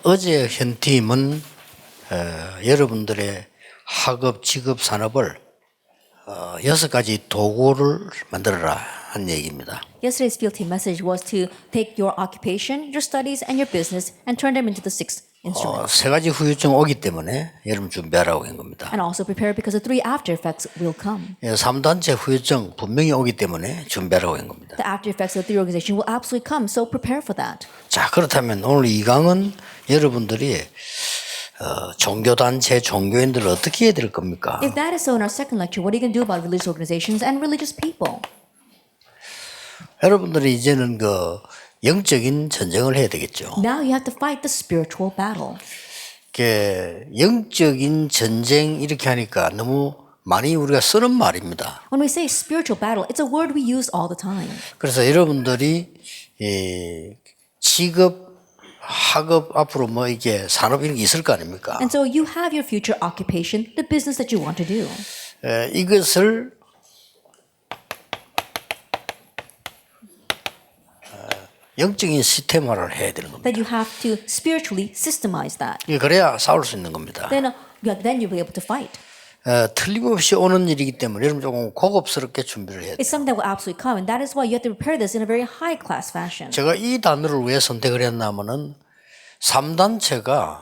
어제 현 팀은 여러분들의 학업, 직업, 산업을 6가지 도구를 만들어라 한 얘기입니다. Yesterday's field team message was to take your occupation, your studies, and your business and turn them into the 6 instruments. 3가지 후유증 오기 때문에 여러분 준비하라고 한 겁니다. And also prepare because the 3 after effects will come. 3단체 후유증 분명히 오기 때문에 준비하라고 한 겁니다. The after effects of the 3 organization will absolutely come, so prepare for that. 자, 그렇다면 오늘 이 강은 여러분들이 종교단체, 종교인들을 어떻게 해야 될 겁니까? If that is so, in our second lecture, what are you going to do about religious organizations and religious people? 여러분들이 이제는 그 영적인 전쟁을 해야 되겠죠. Now you have to fight the spiritual battle. 영적인 전쟁 이렇게 하니까 너무 많이 우리가 쓰는 말입니다. When we say spiritual battle, it's a word we use all the time. 그래서 여러분들이 직업, 학업 앞으로 뭐 이게 산업 이런 게 있을 거 아닙니까? And so you have your future occupation, the business that you want to do. 이것을 영적인 시스템화를 해야 되는 겁니다. That you have to spiritually systemize that. 그래야 싸울 수 있는 겁니다. Then you'll be able to fight. 틀림없이 오는 일이기 때문에 여러분 조금 고급스럽게 준비를 해야 돼요. It's something that will absolutely come, and that is why you have to prepare this in a very high class fashion. 제가 이 단어를 왜 선택을 했냐면은 3단체가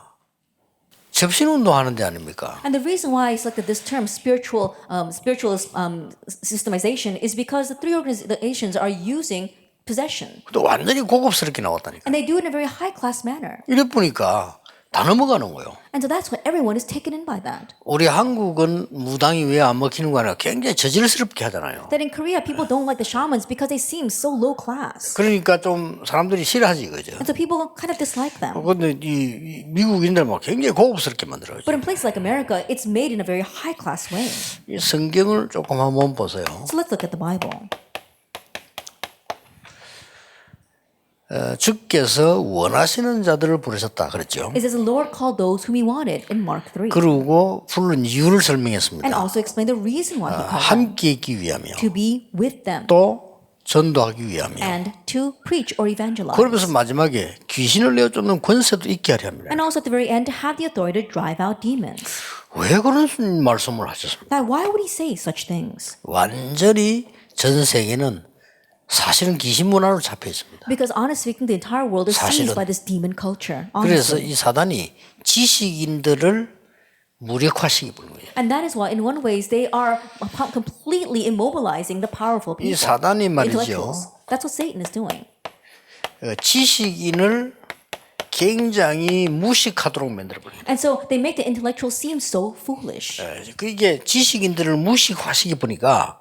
접신운동 하는 데 아닙니까? And the reason why I selected this term, spiritual systemization, is because the 3 organizations are using possession, 또 완전히 고급스럽게 나왔다니까. and they do it in a very high class manner. 이래 보니까 다 넘어가는 거예요. And so that's why everyone is taken in by that. 우리 한국은 무당이 왜 안 먹히는 거 아니라 굉장히 저질스럽게 하잖아요. That in Korea people don't like the shamans because they seem so low class, 그러니까 좀 사람들이 싫어하지 그죠. and so people kind of dislike them. 근데 이 미국인들 막 굉장히 고급스럽게 만들어요. But in places like America, it's made in a very high class way. 이 성경을 조금 한번 보세요. So let's look at the Bible. 주께서 원하시는 자들을 부르셨다 그랬죠. It says the Lord called those whom He wanted in Mark 3, 그리고 부른 이유를 and 설명했습니다. also explained the reason why He called them: 함께 있기 위하며 to be with them 또 전도하기 위하며. and to preach or evangelize. 그러면서 마지막에 귀신을 내어쫓는 권세도 있게 하려 합니다. And also at the very end, to have the authority to drive out demons. 왜 그런 말씀을 하셨습니까? Now, why would He say such things? 완전히 전 세계는 사실은 귀신 문화로 잡혀 있습니다. Because honestly speaking, the entire world is 사실은- seized by this demon culture. 그래서 Honestly. 이 사단이 지식인들을 무력화시키는 거예요. And that is why, in one ways, they are completely immobilizing the powerful 이 people. 사단이 말이죠. Intellectuals. That's what Satan is doing. 지식인을 굉장히 무식하도록 만들어버려요. And so they make the intellectuals seem so foolish. 이게 지식인들을 무식화시켜 보니까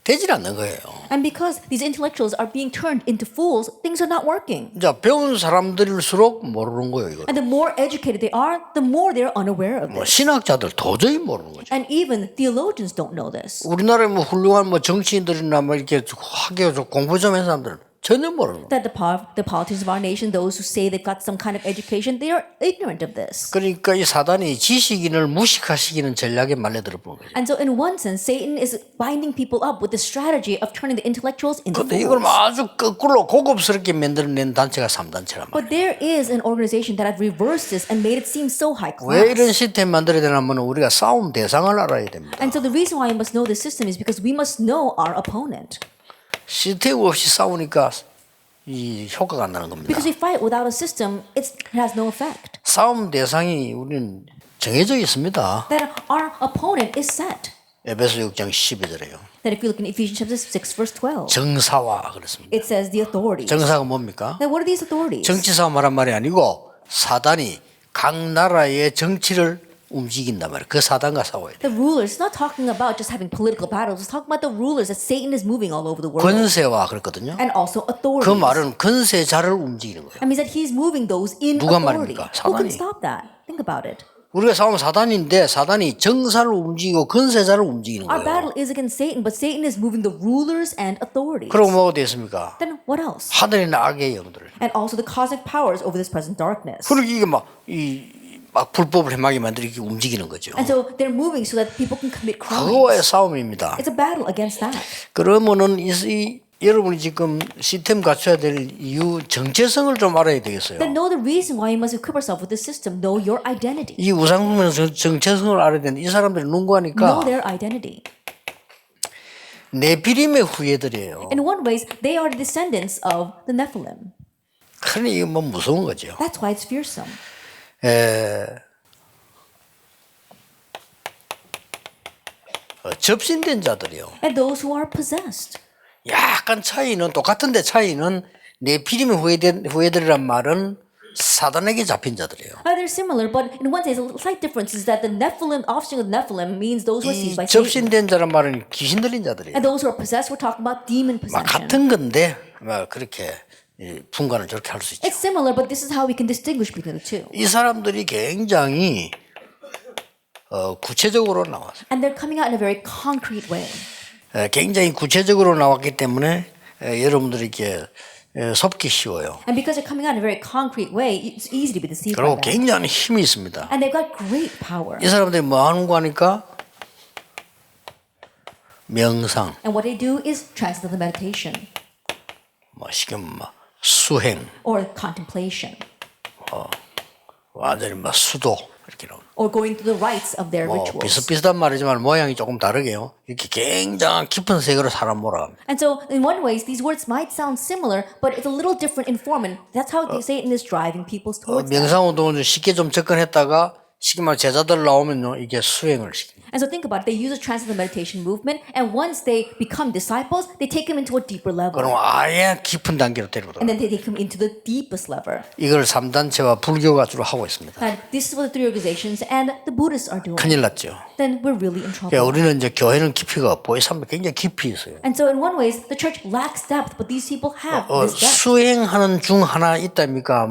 되질 않는 거예요. And because these intellectuals are being turned into fools, things are not working. 자, 배운 사람들일수록 모르는 거예요, 이거. And the more educated they are, the more they're unaware of 뭐 this. 신학자들 도저히 모르는 거죠. And even theologians don't know this. 우리나라에 뭐 훌륭한 뭐 정치인들이나 뭐 이렇게 학교 공부 좀 한 사람들은 전혀 모르는 거예요. That the politicians of our nation, those who say they've got some kind of education, they are ignorant of this. 그러니까 이 사단이 지식인을 무식화시키는 전략에 말려들어 보는 거예요. And so in one sense, Satan is binding people up with the strategy of turning the intellectuals into 근데 이걸 fools. 아주 거꾸로 고급스럽게 만들어낸 단체가 3단체란 말이에요. But there is an organization that have reversed this and made it seem so high 왜 이런 class. 시스템 만들어야 되냐면 우리가 싸움 대상을 알아야 됩니다. And so the reason why we must know this system is because we must know our opponent. 시스템 없이 싸우니까 이 효과가 안 나는 겁니다. Because we fight without a system, it has no effect. 싸움 대상이 우리는 정해져 있습니다. That our opponent is set. 에베소 6장 12절에요. That if you look in Ephesians chapter 6, verse 12, 정사와 그랬습니다. it says the authorities. 정사가 뭡니까? Now, what are these authorities? 정치사와 말한 말이 아니고 사단이 각 나라의 정치를 움직인단 말이에요. 그 사단과 싸워야 돼요. The rulers. It's not talking about just having political battles. It's talking about the rulers that Satan is moving all over the world. 권세와 그랬거든요. And also 그 authorities. 말은 권세자를 움직이는 거예요. That means that he's moving those in 누가 authority. 말입니까? Who 사단이. can stop that? Think about it. 우리가 싸우면 사단인데 사단이 정사를 움직이고 권세자를 움직이는 Our 거예요. battle is against Satan, but Satan is moving the rulers and authorities. 그리고 뭐가 되겠습니까? Then what else? 하늘의 악의 영들. And also the cosmic powers over this present darkness. 그리고 이게 막 불법을 행하게 만들기 움직이는 거죠. And so they're moving so that people can commit crimes. 그거의 싸움입니다. It's a battle against that. 그러면은 이 여러분이 지금 시스템 갖춰야 될 이유 정체성을 좀 알아야 되겠어요. Then know the reason why you must equip yourself with this system. Know your identity. 이 우상숭배는 정체성을 알아야 되는데 이 사람들이 Know 누구하니까 their identity. 네피림의 후예들이에요. In one ways, they are the descendants of the Nephilim. 그러니 이거 뭐 무서운 거죠. That's why it's fearsome. 접신된 자들이요. And those who are possessed. 약간 차이는 똑같은데 차이는 네피림의 후예들이란 말은 사단에게 잡힌 자들이에요. They're similar, but in one sense, a slight difference is that the Nephilim, offspring of the Nephilim, means those who are 이 seized by Satan. 접신된 자란 말은 귀신 들린 자들이에요. And those who are possessed, we're talking about demon 막 possession. 같은 건데 막 그렇게 분간을 저렇게 할 수 있죠. It's similar, but this is how we can distinguish between the two. 이 사람들이 굉장히 구체적으로 나왔어요. And they're coming out in a very concrete way. 굉장히 구체적으로 나왔기 때문에 여러분들이 이렇게 속기 쉬워요. And because they're coming out in a very concrete way, it's easy to be deceived by 그리고 them. 굉장히 힘이 있습니다. And they've got great power. 이 사람들이 뭐 하는 거 하니까 명상, And what they do is transcendental meditation 뭐 쉽게 뭐 수행, or contemplation 완전히 뭐 수도 이렇게 나옵니다. or going through the rites of their 뭐 rituals. 비슷비슷한 말이지만 모양이 조금 다르게요. 이렇게 굉장한 깊은 세계로 사람 몰아갑니다. And so, in one way, these words might sound similar, but it's a little different in form. And that's how Satan is driving people towards that. 명상 운동은 쉽게 좀 접근했다가 쉽게 말 제자들 나오면요 이게 수행을 시킵니다. And so think about it. They use a transcendental meditation movement, and once they become disciples, they take them into a deeper level. 그럼 아예 깊은 단계로 데려오더라고요. And then they take them into the deepest level. 이걸 3단체와 불교가 주로 하고 있습니다. And this is what the three organizations and the Buddhists are doing. 큰일 났죠. Then we're really in trouble. 그러니까 우리는 이제 교회는 깊이가 없고 이 사람들 굉장히 깊이 있어요. And so in one way, the church lacks depth, but these people have this depth. 수행하는 중 하나 있답니까?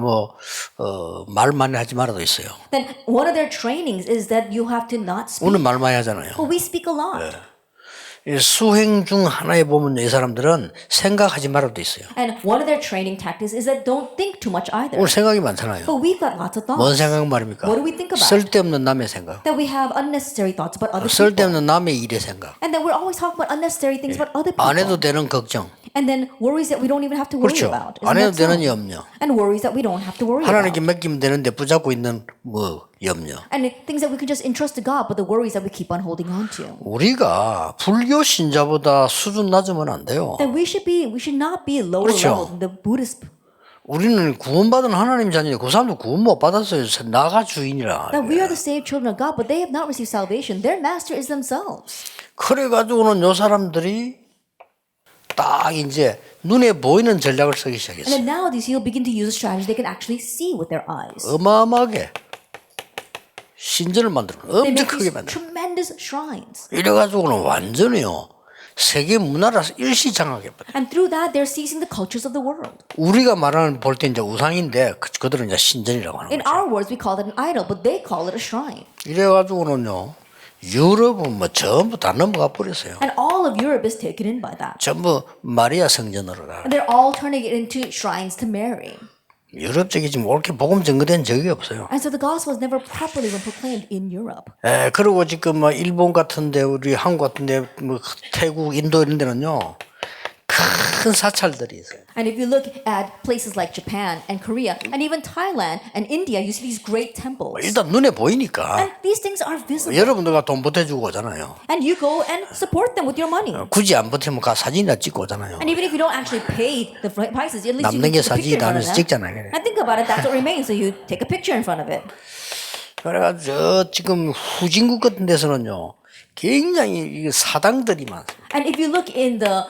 말 많이 하지 말아도 있어요. Then one of their trainings is that you have to not speak. 오늘 말 많이 하잖아요. But we speak a lot. 이 수행 중 하나에 보면 이 사람들은 생각하지 말아도 있어요. And one of their training tactics is that don't think too much either. 오늘 생각이 많잖아요. But we've got lots of thoughts. 뭔 생각 말입니까? What do we think about? 쓸데없는 남의 생각. That we have unnecessary thoughts about other people. 쓸데없는 남의 일의 생각. And then we're always talking about unnecessary things about other 안 해도 people. 되는 걱정. And then worries that we don't even have to worry 그렇죠. about. 안 Isn't 해도 that 되는 so? 염려. And worries that we don't have to worry 하나님께 about. 맡기면 되는데 붙잡고 있는 염려. And things that we can just entrust to God, but the worries that we keep on holding on to. 우리가 불교 신자보다 수준 낮으면 안 돼요. That we should not be lower 그렇죠. level than the Buddhist. 우리는 구원받은 하나님 자녀인데 그 사람도 구원 못 받았어요. 나가 주인이라. That we are the saved children of God, but they have not received salvation. Their master is themselves. 그래가지고는 요 사람들이 딱 이제 눈에 보이는 전략을 쓰기 And 시작했어요. then now these people begin to use a strategy they can actually see with their eyes. 어마어마하게 신전을 만들어 They 엄청 make 크게 these 만들어. tremendous shrines. 이래가지고는 완전히요 세계 문화를 일시장악해버려. And through that, they're seizing the cultures of the world. 우리가 말하는 볼 때 이제 우상인데 그들은 이제 신전이라고 하는 In 거죠. our words, we call it an idol, but they call it a shrine. 이래가지고는요 유럽은 뭐 전부 다 넘어가 버렸어요. And all of Europe is taken in by that. 전부 마리아 성전으로 다. And they're all turning it into shrines to Mary. 유럽 쪽이 지금 옳게 복음 전거된 적이 없어요. And so the gospel has never properly been proclaimed in Europe. 그리고 지금 뭐 일본 같은데 우리 한국 같은데 뭐 태국, 인도 이런 데는요 큰 사찰들이 있어요. And if you look at places like Japan and Korea and even Thailand and India, you see these great temples. 일단 눈에 보이니까 And these things are visible. 여러분들과 돈 보태주고 오잖아요. And you go and support them with your money. 굳이 안 보태면 가 사진이나 찍고 오잖아요. And even if you don't actually pay the prices, at least you 남는 게 can take a picture 사진이 in front of 나면서 them. 찍잖아요. And think about it, that's what remains. So you take a picture in front of it. 그래가지고 저 지금 후진국 같은 데서는요 굉장히 이 사당들이 많습니다. And if you look in the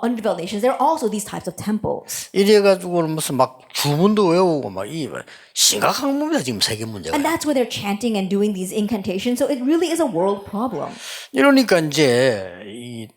undeveloped nations, there are also these types of temples. 이래가지고는 무슨 막 주문도 외우고 막 이 심각한 겁니다 지금 세계 문제가. And that's where they're chanting and doing these incantations. So it really is a world problem. 이러니까 이제 이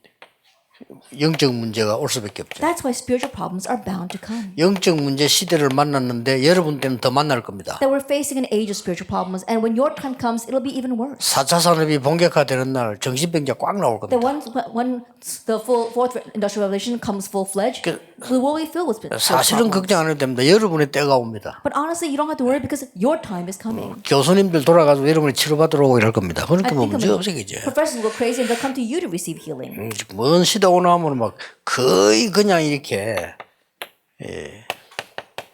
영적 문제가 올 수밖에 없죠. That's why spiritual problems are bound to come. 영적 문제 시대를 만났는데 여러분 때는 더 만날 겁니다. That we're facing an age of spiritual problems, and when your time comes, it'll be even worse. 4차 산업이 본격화되는 날 정신병자 꽉 나올 That 겁니다. when the fourth industrial revolution comes full fledged, the world will be filled with spiritual 사실은 problems. 걱정 안 해도 됩니다. 여러분의 때가 옵니다. But honestly, you don't have to worry because your time is coming. 교수님들 돌아가서 여러분이 치료받으러 오고 이럴 겁니다. 그러니까 I 뭐 think 문제 없어겠죠. professors will go crazy and they'll come to you to receive healing. 먼 시대 오고 나면 막 거의 그냥 이렇게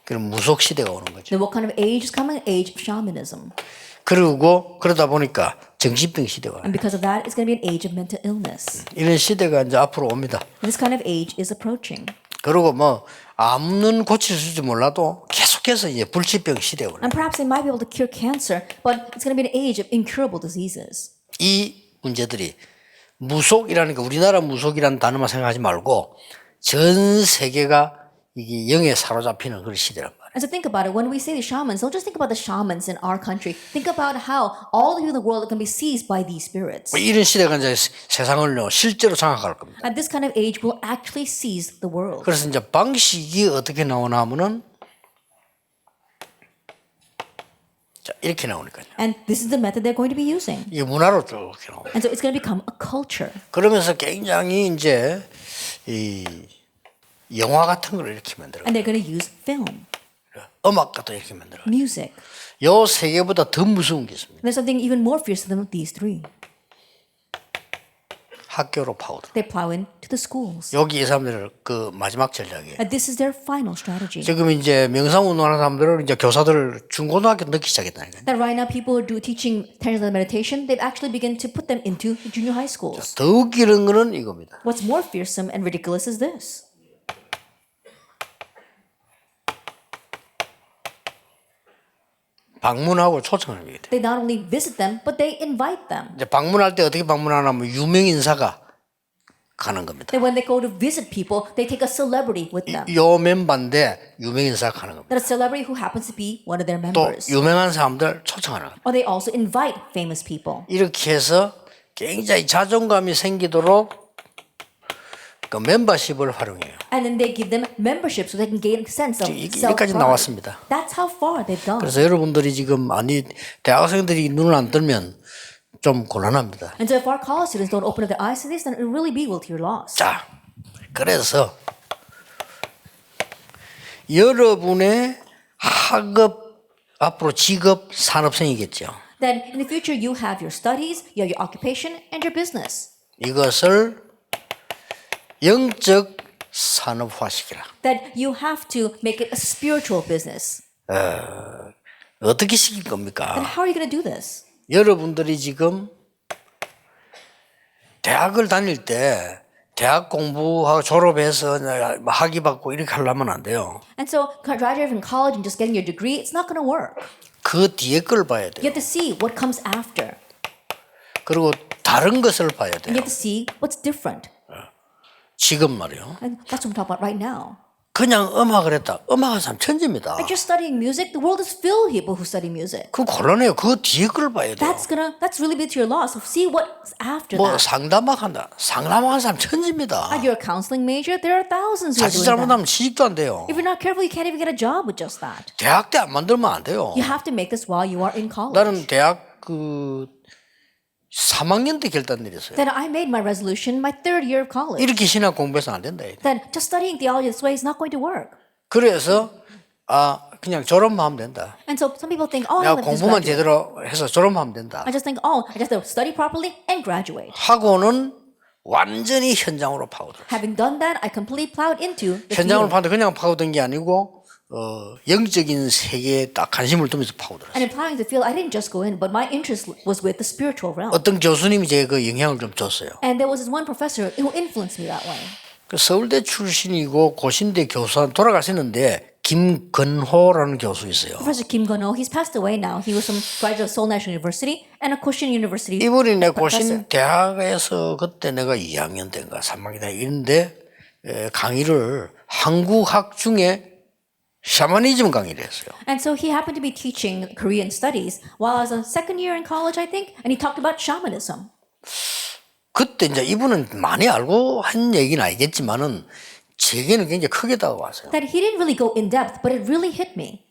그런 무속 시대가 오는 거죠. Then what kind of age is coming? Age of shamanism. 그리고 그러다 보니까 정신병 시대가 와요. And because of that, it's going to be an age of mental illness. 이런 시대가 이제 앞으로 옵니다. This kind of age is approaching. 그리고 뭐 아무는 고칠 수 있을지 몰라도 계속해서 이제 불치병 시대가 오는 And perhaps they might be able to cure cancer, but it's going to be an age of incurable diseases. 이 문제들이 무속이라는 게 우리나라 무속이라는 단어만 생각하지 말고 전 세계가 이게 영에 사로잡히는 그런 시대란 말이에요. And so think about it. When we say the shamans, don't just think about the shamans in our country. Think about how all the people in the world can be seized by these spirits. 이런 시대가 이제 세상을요 실제로 장악할 겁니다. And this kind of age will actually seize the world. 그래서 이제 방식이 어떻게 나오나 하면은 자 이렇게 나오니까요. And this is the method they're going to be using. 이게 문화로 쭉 이렇게 나옵니다. And so it's going to become a culture. 그러면서 굉장히 이제 이 영화 같은 걸 이렇게 만들어. And they're going to use film, 음악 같은 거 이렇게 만들어. music. 요 세 개보다 더 무서운 게 있습니다. There's something even more fierce than these three. 학교로 파고들. They plow into the schools. 여기 이 사람들 그 마지막 전략이에요. And this is their final strategy. 지금 이제 명상운동하는 사람들은 이제 교사들을 중고등학교 넣기 시작했다니까요. That right now people are teaching transcendental meditation. They've actually begun to put them into junior high schools. 더 웃기는 거는 이겁니다. What's more fearsome and ridiculous is this. 방문하고 초청하는 거예요. They not only visit them, but they invite them. 이제 방문할 때 어떻게 방문하냐면 유명 인사가 가는 겁니다. Then when they go to visit people, they take a celebrity with them. 요 멤버인데 유명 인사가 가는 겁니다. That a celebrity who happens to be one of their 또 members. 유명한 사람들 초청하는 겁니다. Or they also invite famous people. 이렇게 해서 굉장히 자존감이 생기도록 그 멤버십을 활용해요. And then they give them membership so they can gain a sense of 여기까지 self-pride. 나왔습니다. That's how far they've gone. 그래서 여러분들이 지금 대학생들이 눈을 안 뜨면 좀 곤란합니다. And so if our college students don't open up their eyes to this, then it will really be to your loss. 자, 그래서 여러분의 학업 앞으로 직업 산업생이겠죠. Then in the future, you have your studies, you have your occupation, and your business. 이것을 영적 산업화시키라. That you have to make it a spiritual business. 어떻게 시킬 Then 겁니까? how are you going to do this? 여러분들이 지금 대학을 다닐 때 대학 공부하고 졸업해서 학위 받고 이렇게 하려면 안 돼요. And so graduating from college and just getting your degree, it's not going to work. 그 뒤에 걸 봐야 돼요. You have to see what comes after. 그리고 다른 것을 봐야 And 돼요. you have to see what's different. 지금 말이요. And that's what I'm talking about right now. 그냥 음악을 했다. 음악은 참 천재입니다. Like just studying music, the world is filled with people who study music. 그 곤란해요. 그 뒤에 걸 봐야 돼요. That's really big to your loss. So see what's after 뭐 that. 상담학 한다. 상담하는 사람 천재입니다. Like you're a counseling major, there are thousands who are 자칫 doing that. 잘못하면 취직도 안 돼요. If you're not careful, you can't even get a job with just that. 대학 때 안 만들면 안 돼요. You have to make this while you are in college. 나는 대학 그 3학년 때 결단 내렸어요. Then I made my resolution my third year of college. 이렇게 신학 공부해서 안 된다. Then just studying theology this way is not going to work. 그래서 그냥 졸업만 하면 된다. And so some people think, oh, 내가 I'll just 공부만 graduate. 제대로 해서 졸업만 하면 된다. I just think, oh, I just have to study properly and graduate. 하고는 완전히 현장으로 파고들어. Having done that, I completely plowed into the 현장으로 field. 파고들 그냥 파고든 게 아니고 영적인 세계에 딱 관심을 두면서 파고들었어요. And in plowing the field, I didn't just go in, but my interest was with the spiritual realm. 어떤 교수님이 제게 그 영향을 좀 줬어요. And there was this one professor who influenced me that way. 그 서울대 출신이고 고신대 교수 돌아가셨는데 김건호라는 교수 있어요. Professor Kim Gon-ho, he's passed away now. He was from graduate of Seoul National University and a Korean University. 이분이 내 professor. 고신 대학에서 그때 내가 2학년 때인가 3학년 때 이런데 강의를 한국학 중에 샤머니즘 강의를 했어요. And so he happened to be teaching Korean studies while I was a second year in college, I think, and he talked about shamanism. 그때 이제 이분은 많이 알고 한 얘기는 알겠지만은 제게는 굉장히 크게 다가왔어요. That he didn't really go in depth, but it really hit me.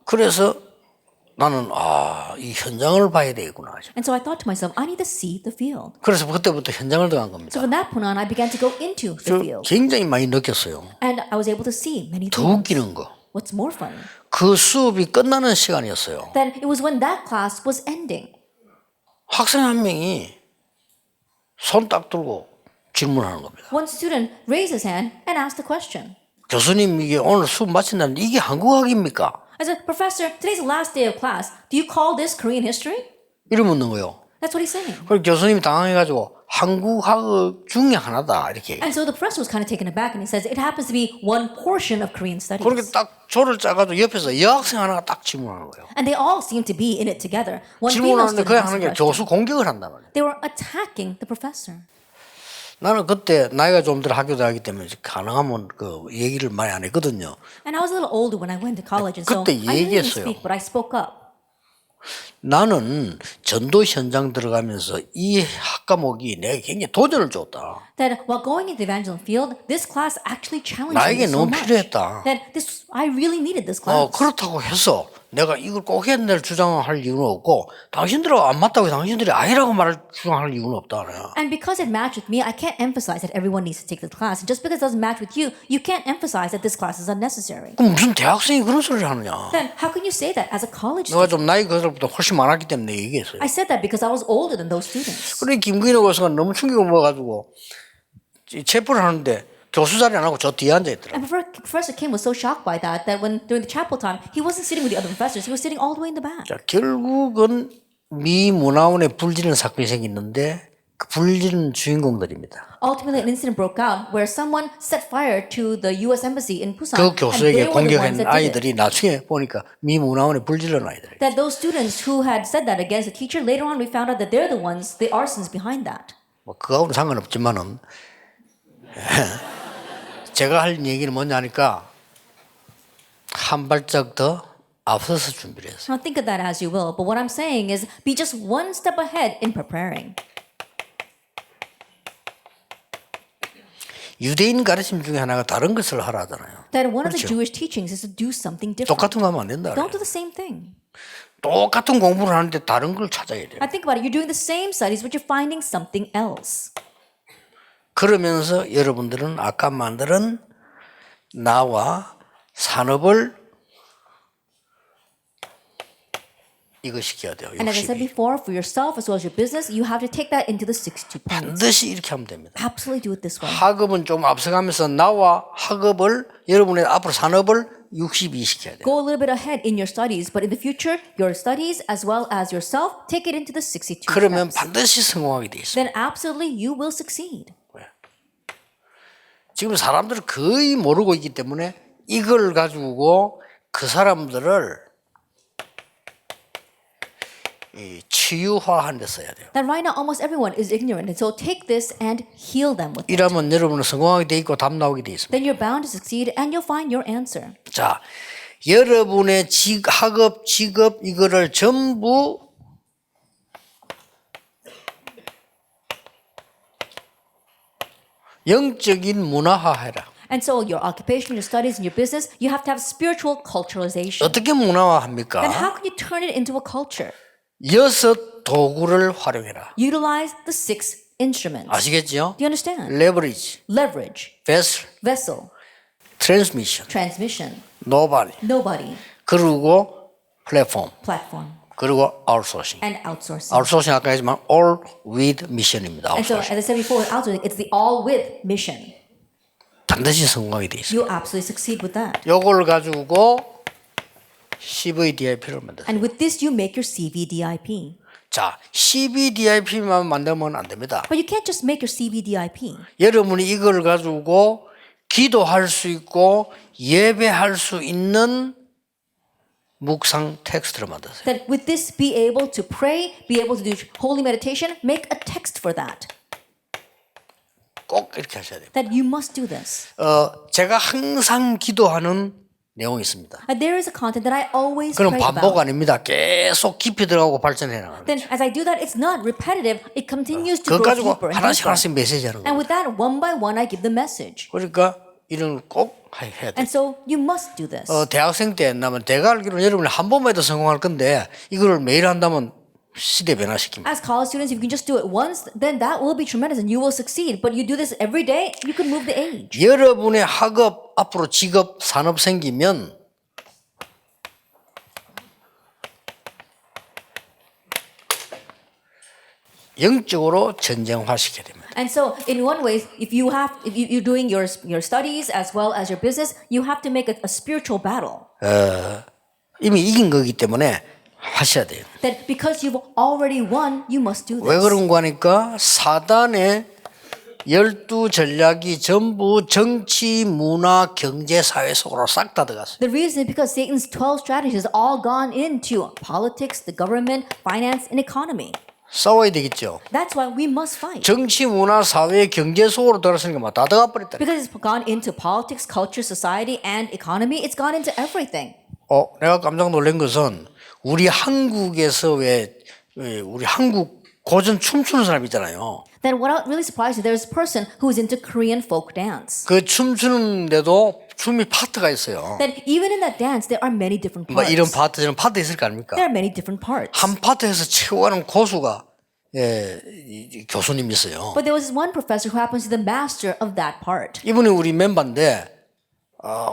그래서 나는 이 현장을 봐야 되겠구나. And so I thought to myself, I need to see the field. 그래서 그때부터 현장을 들어간 겁니다. So from that point on, I began to go into the field. 굉장히 많이 느꼈어요. And I was able to see many 더 things. 웃기는 거. What's more funny? 그 수업이 끝나는 시간이었어요. Then it was when that class was ending. 학생 한 명이 손 딱 들고 질문하는 겁니다. One student raised his hand and asked the question. 교수님 이게 오늘 수업 마친다는데 이게 한국학입니까? I said, Professor, today's the last day of class. Do you call this Korean history? 이러 묻는 거예요. That's what he's saying. 그래서 교수님이 당황해가지고 한국학 중에 하나다 이렇게. And so the professor was kind of taken aback and he says, it happens to be one portion of Korean studies. 그렇게 딱 조를 짜가지고 옆에서 여학생 하나가 딱 질문하는 거예요. And they all seemed to be in it together. One female 질문하는데 student 그냥 asked 하는 a 게 question. 교수 공격을 한단 말이에요. They were attacking the professor. 나는 그때 나이가 좀 더 학교 다니기 때문에 가능하면 그 얘기를 많이 안 했거든요. And I was a little older when I went to college, and so 그때 I didn't 얘기했어요. speak, but I spoke up. 나는 전도 현장 들어가면서 이 학과목이 내가 굉장히 도전을 줬다. That while going into the evangelism field, this class actually challenged 나에게 me so 너무 much. 필요했다. That I really needed this class. 그렇다고 해서 내가 이걸 꼭 해야 될 주장할 이유는 없고 당신들하고 안 맞다고 당신들이 아니라고 말할 주장할 이유는 없다. 내가. And because it matched with me, I can't emphasize that everyone needs to take this class. And just because it doesn't match with you, you can't emphasize that this class is unnecessary. 그럼 무슨 대학생이 그런 소리를 하느냐. Then how can you say that as a college 내가 student? 좀 나이 그들보다 훨씬 많았기 때문에 얘기했어요. I said that because I was older than those students. 그래 김구인호 교수가 너무 충격을 먹어가지고 체포를 하는데 교수 자리 안 하고 저 뒤에 앉아 있더라고. And Professor Kim was so shocked by that when during the chapel time, he wasn't sitting with the other professors. He was sitting all the way in the back. 자, 결국은 미 문화원에 불지르는 사건이 생겼는데 그 불지르는 주인공들입니다. Ultimately, an incident broke out where someone set fire to the U.S. embassy in Busan. 그 And 교수에게 they were the ones 공격한 that did it. 아이들이 나중에 보니까 미 문화원에 불지르는 아이들. That those students who had said that against the teacher, later on we found out that they're the ones, the arsons behind that. 뭐 그거하고는 상관없지만은 제가 할 얘기는 뭐냐 하니까 한 발짝 더 앞서서 준비를 했어요. Now think of that as you will, but what I'm saying is be just one step ahead in preparing. 유대인 가르침 중에 하나가 다른 것을 하라 하잖아요. That one of the 그렇죠. Jewish teachings is to do something different. 똑같은 거 하면 안 된다. Don't 그래요. do the same thing. 똑같은 공부를 하는데 다른 걸 찾아야 돼요. I think about it. You're doing the same studies, but you're finding something else. 그러면서 여러분들은 아까 만든 나와 산업을 이거 시켜야 돼요. And as I said 62. before, for yourself as well as your business, you have to take that into the 62 points. 반드시 이렇게 하면 됩니다. Absolutely do it this way. 학업은 좀 앞서가면서 나와 학업을 여러분의 앞으로 산업을 62 시켜야 돼요. Go a little bit ahead in your studies, but in the future, your studies as well as yourself, take it into the 62 그러면 steps. 반드시 성공하게 돼 있어요. Then absolutely you will succeed. 지금 사람들은 거의 모르고 있기 때문에 이걸 가지고 그 사람들을 치유화하는 데 써야 돼요. That right now almost everyone is ignorant, and so take this and heal them with it. 이러면 여러분은 성공하게 돼 있고 답 나오게 돼 있습니다. Then you're bound to succeed and you'll find your answer. 자, 여러분의 학업, 직업 이거를 전부 영적인 문화화해라. And so your occupation, your studies, and your business, you have to have spiritual culturalization. 어떻게 문화화합니까? Then how can you turn it into a culture? 6 도구를 활용해라. Utilize the 6 instruments. 아시겠죠? Do you understand? 레버리지, Leverage, 베슬, vessel, 트랜스미션, transmission, 노바디, nobody, 그리고 플랫폼, platform, 그리고 아웃소싱. and outsourcing. 아웃소싱 아까 했지만 all with mission입니다. And so, 아웃소싱. as I said before, with outsourcing, it's the all with mission. 반드시 성공하게 돼 있어요. You'll absolutely succeed with that. 요걸 가지고 CVDIP를 만들어요. And with this, you make your CVDIP. 자, CVDIP만 만들면 안 됩니다. But you can't just make your CVDIP. 여러분이 이걸 가지고 기도할 수 있고 예배할 수 있는 묵상 텍스트를 만드세요. That with this, be able to pray, be able to do holy meditation, make a text for that. 꼭 이렇게 하셔야 돼요. That you must do this. 제가 항상 기도하는 내용이 있습니다. There is a content that I always 그럼 pray 반복 about. 아닙니다. 계속 깊이 들어가고 발전해 나가는 거예요. Then as I do that, it's not repetitive. It continues to 그거 grow 가지고 deeper and 하나씩 deeper. 하나씩 메시지 하는 And 거예요. with that, one by one, I give the message. 그러니까 이런 걸 꼭 해야 돼요. And so you must do this. 대학생 때 나면 제가 알기로는 여러분이 한 번만 해도 성공할 건데 이거를 매일 한다면 시대 변화시킵니다. As college students, if you can just do it once, then that will be tremendous and you will succeed. But you do this every day, you can move the age. 여러분의 학업, 앞으로 직업, 산업 생기면 영적으로 전쟁화시켜야 됩니다. And so, in one way, if you're doing your studies as well as your business, you have to make a spiritual battle. 이미 이긴 거기 때문에 하셔야 돼요. That because you've already won, you must do 왜 this. 그런가 하니까 사단의 12전략이 전부 정치, 문화, 경제, 사회 속으로 싹 다 들어갔어요. The reason is because Satan's 12 strategies all gone into politics, the government, finance, and economy. 싸워야 되겠죠. That's why we must fight. 정치, 문화, 사회, 경제 속으로 들어갔으니까 막 다 들어가 버렸다. Because it's gone into politics, culture, society, and economy, it's gone into everything. 내가 깜짝 놀란 것은 우리 한국에서 왜 우리 한국 고전 춤추는 사람 있잖아요. Then what really surprised me, there's a person who is into Korean folk dance. 그 춤추는데도 춤이 파트가 있어요. That even in that dance, there are many different 뭐 parts. 이런 파트 저런 파트 있을 거 아닙니까? There are many different parts. 한 파트에서 최고하는 고수가 이 교수님 있어요. But there was this one professor who happens to be the master of that part. 이분이 우리 멤버인데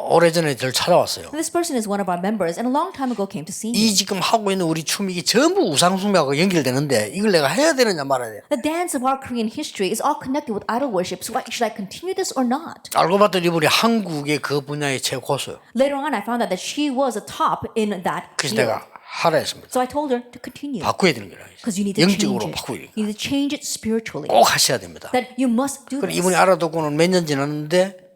오래전에 저를 찾아왔어요. This person is one of our members and a long time ago came to see me. 이 지금 하고 있는 우리 춤이 이게 전부 우상숭배하고 연결되는데 이걸 내가 해야 되느냐 말아야 돼. The dance of our Korean history is all connected with idol worship. So should I continue this or not? 알고 봤더니 이분이 한국의 그 분야의 최고수예요. Later on, I found out that she was a top in that 그래서 field. 내가 하라 했습니다. So I told her to continue. 바꿔야 되는 거라. Because you need to change 영적으로 it. 바꿔야 돼. You need to change it spiritually. 꼭 하셔야 됩니다. That you must do 그럼 this. 이분이 알아듣고는 몇 년 지났는데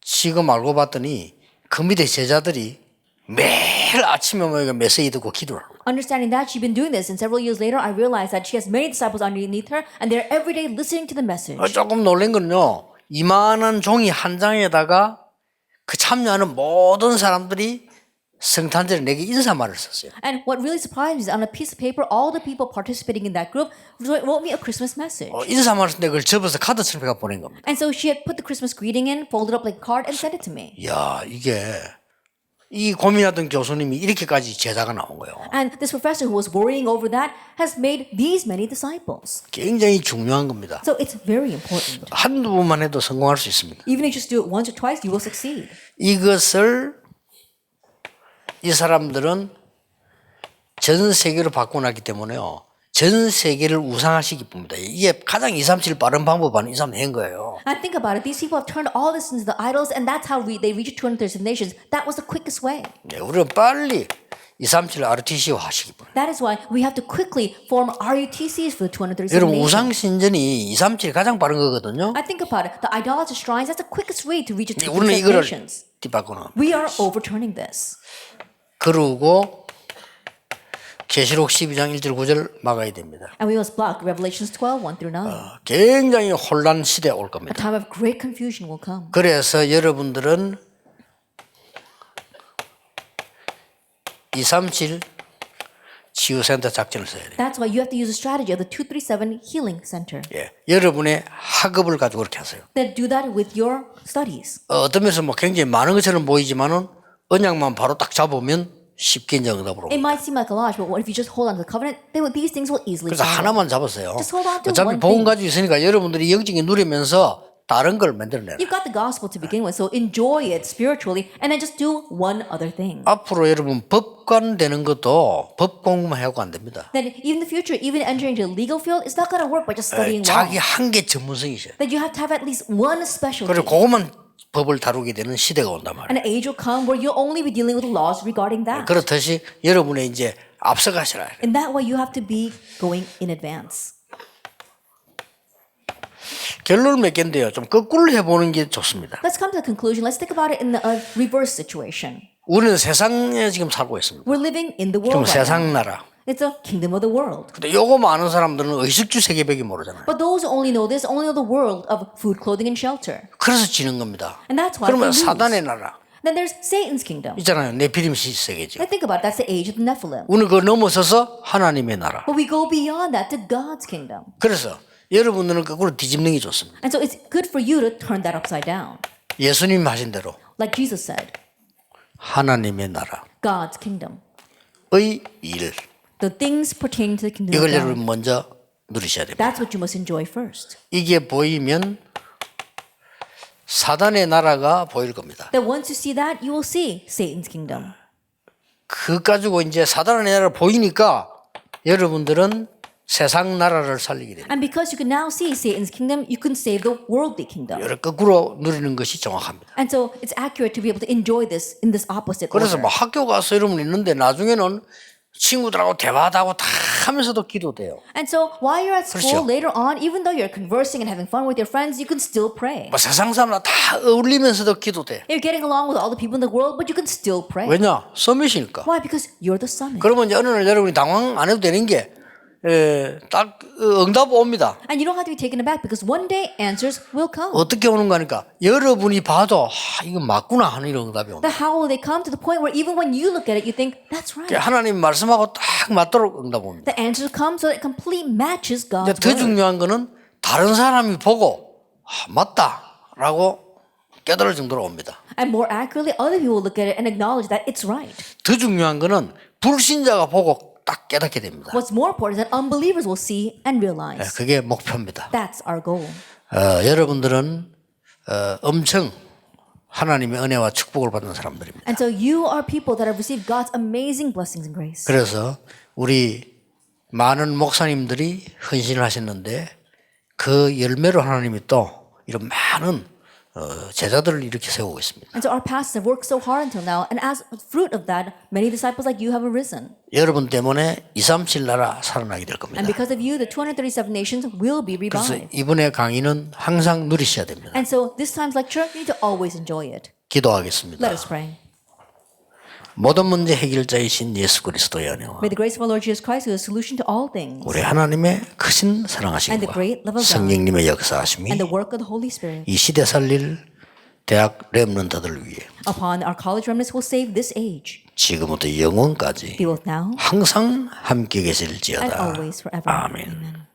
지금 알고 봤더니 그 밑에 제자들이 매일 아침에 모여서 메시지 듣고 기도를 하고 Understanding that she'd been doing this, and several years later, I realized that she has many disciples underneath her, and they're every day listening to the message. 조금 놀란 거는요. 이만한 종이 한 장에다가 그 참여하는 모든 사람들이 성탄절에 내게 인사말을 썼어요. And what really surprised me is on a piece of paper, all the people participating in that group wrote me a Christmas message. 인사말을 썼는데 그걸 접어서 카드처럼 해가 보낸 겁니다. And so she had put the Christmas greeting in, folded up like a card, and sent it to me. 이야 이게 이 고민하던 교수님이 이렇게까지 제자가 나온 거예요. And this professor who was worrying over that has made these many disciples. 굉장히 중요한 겁니다. So it's very important. 한두 번만 해도 성공할 수 있습니다. Even if you just do it once or twice, you will succeed. 이것을 이 사람들은 전 세계로 바꿔놨기 때문에요. 전 세계를 우상화시키 봅니다. 이게 가장 2, 3, 7 빠른 방법은 이 사람 한 거예요. And think about it. These people have turned all this into the idols, and that's how they reach 237 nations. That was the quickest way. 네, 우리는 빨리 2, 3, 7 RTC화 하시기 바랍니다. That is why we have to quickly form RUTCs for the 237 여러분 nations. 우상신전이 2, 3, 7이 가장 빠른 거거든요. I think about it. The idolater shrines, that's the quickest way to reach the 우리는 237 이거를 nations. 뒤바꾸는. We are overturning this. 그러고 계시록 12장 1절 9절 막아야 됩니다. And we must block Revelations 12, 1 through 9. 굉장히 혼란 시대 올 A 겁니다. time of great confusion will come. 그래서 여러분들은 2, 3, 7 치유센터 작전을 써야 돼요. That's why you have to use a strategy of the 237 Healing Center. 예, 여러분의 학업을 가지고 그렇게 하세요. Then do that with your studies. 어떤 면에서 뭐 굉장히 많은 것처럼 보이지만은 언약만 바로 딱 잡으면 쉽게 이제 응답으로 It 옵니다. might seem like a lot, but what if you just hold on to the covenant? These things will easily 그래서 follow. 하나만 잡으세요. Just hold on to 어차피 one 복음 thing. 가지고 있으니까 여러분들이 영적인 누리면서 다른 걸 만들어내라. You've got the gospel to begin with, so enjoy it spiritually, and then just do one other thing. 앞으로 여러분 법관 되는 것도 법 공부만 하고 안 됩니다. Then even in the future, even entering into the legal field, it's not going to work by just studying 자기 law. 한계 전문성이셔. That you have to have at least one specialty. 그리고 그것만 법을 다루게 되는 시대가 온단 말이에요. An age will come where you'll only be dealing with laws regarding that. 그렇듯이 여러분의 이제 앞서가시라. In that way, you have to be going in advance. 결론을 맺겠는데요. 좀 거꾸로 해보는 게 좋습니다. Let's come to the conclusion. Let's think about it in a reverse situation. 우리는 세상에 지금 살고 있습니다. We're living in the 지금 world right now. 세상 나라. It's a kingdom of the world. 근데 요거만 아는 사람들은 의식주 세계밖에 모르잖아요. But those who only know this only know the world of food, clothing, and shelter. 그래서 지는 겁니다. And that's why 그러면 we lose. 사단의 나라 Then there's Satan's kingdom. 있잖아요. 네피림 세계죠. Now think about it. That's the age of the Nephilim. 우리는 그걸 넘어서서 하나님의 나라. But we go beyond that to God's kingdom. 그래서 여러분들은 거꾸로 뒤집는 게 좋습니다. And so it's good for you to turn that upside down. 예수님 하신 대로 Like Jesus said, 하나님의 나라, God's kingdom. 의 일. The things pertaining to the kingdom 이걸 of God. 여러분 먼저 누리셔야 됩니다. That's what you must enjoy first. 이게 보이면 사단의 나라가 보일 겁니다. That once you see that, you will see Satan's kingdom. 그 가지고 이제 사단의 나라가 보이니까 여러분들은 세상 나라를 살리게 됩니다. And because you can now see Satan's kingdom, you can save the worldly kingdom. 여러 거꾸로 누리는 것이 정확합니다. And so it's accurate to be able to enjoy this in this opposite 그래서 order. 뭐 학교 가서 이러면 있는데 나중에는 친구들하고 대화도 하고 다 하면서도 기도돼요. And so while you're at school, 그렇죠. later on, even though you're conversing and having fun with your friends, you can still pray. 뭐 세상 사람들 다 어울리면서도 기도돼. You're getting along with all the people in the world, but you can still pray. 왜냐? 서밋이니까. Why? Because you're the summit. 그러면 이제 어느 날 여러분이 당황 안 해도 되는 게 딱 응답 옵니다. And you don't have to be taken aback because one day answers will come. 어떻게 오는 거니까 여러분이 봐도 이거 맞구나 하는 이런 응답이 옵니다. But how will they come to the point where even when you look at it, you think, that's right. 하나님 말씀하고 딱 맞도록 응답 옵니다. The answers come so that it completely matches 이제 God's 더 word. 중요한 거는 다른 사람이 보고 맞다라고 깨달을 정도로 옵니다. And more accurately, other people will look at it and acknowledge that it's right. 더 중요한 거는 불신자가 보고 딱 깨닫게 됩니다. What's more important is that unbelievers will see and realize. 그게 목표입니다. That's our goal. 여러분들은 엄청 하나님의 은혜와 축복을 받는 사람들입니다. And so you are people that have received God's amazing blessings and grace. 그래서 우리 많은 목사님들이 헌신을 하셨는데 그 열매로 하나님이 또 이런 많은 제자들을 이렇게 세우고 있습니다. And so our pastors have worked so hard until now, and as a fruit of that, many disciples like you have arisen. 여러분 때문에 237 나라 살아나게 될 겁니다. And because of you, the 237 nations will be 그래서 revived. 이번에 강의는 항상 누리셔야 됩니다. And so this time's lecture, you need to always enjoy it. 기도하겠습니다. Let us pray. 모든 문제 해결자이신 예수 그리스도의 은혜와 May the grace of our Lord Jesus Christ, who is the solution to all things, 우리 하나님의 크신 And the 사랑하심과 great love of God, 성령님의 역사하심이 and the work of the Holy Spirit 이 시대 살릴 대학 렘넌트들을 위해 upon our college remnants will save this age. 지금부터 영원까지 Be both now 항상 함께 and 계실지어다. always forever. 아멘. Amen.